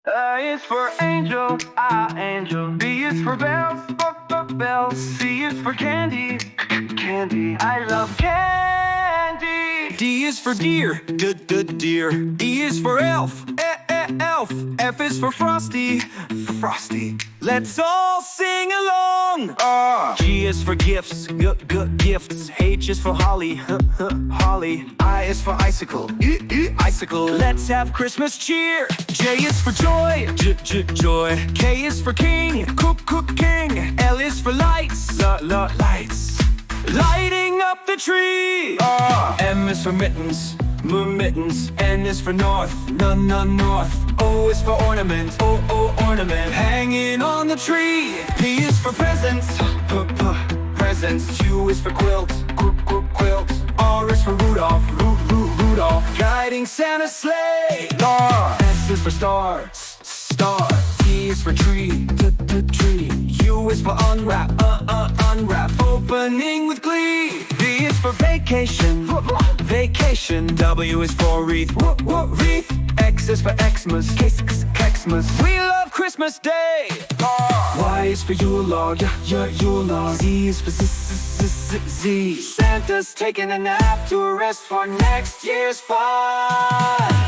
A is for angel, angel. B is for bells, bells. C is for candy, candy. I love candy. D is for deer, deer. E is for elf, elf. F is for frosty, frosty. Let's all sing along. G is for gifts, gifts. H is for holly, holly. I is for icicle, icicle. Let's have Christmas cheer. J is for joy, joy. K is for king, king. L is for lights, lights. Lighting up the tree. M is for mittens, mittens. N is for north, north. O is for ornament, ornament. Hanging on the tree. P is for presents, presents. Q is for quilt, quilt. R is for Rudolph, Rudolph. Guiding Santa's sleigh. S is for star, star. T is for tree, tree. U is for unwrap, unwrap. Opening with glee. V is for vacation, vacation. W is for wreath, wreath. X is for Xmas, Xmas. We love Christmas Day. Y is for Yule log, Yule log. Z is for Z. Santa's taking a nap to rest for next year's fun.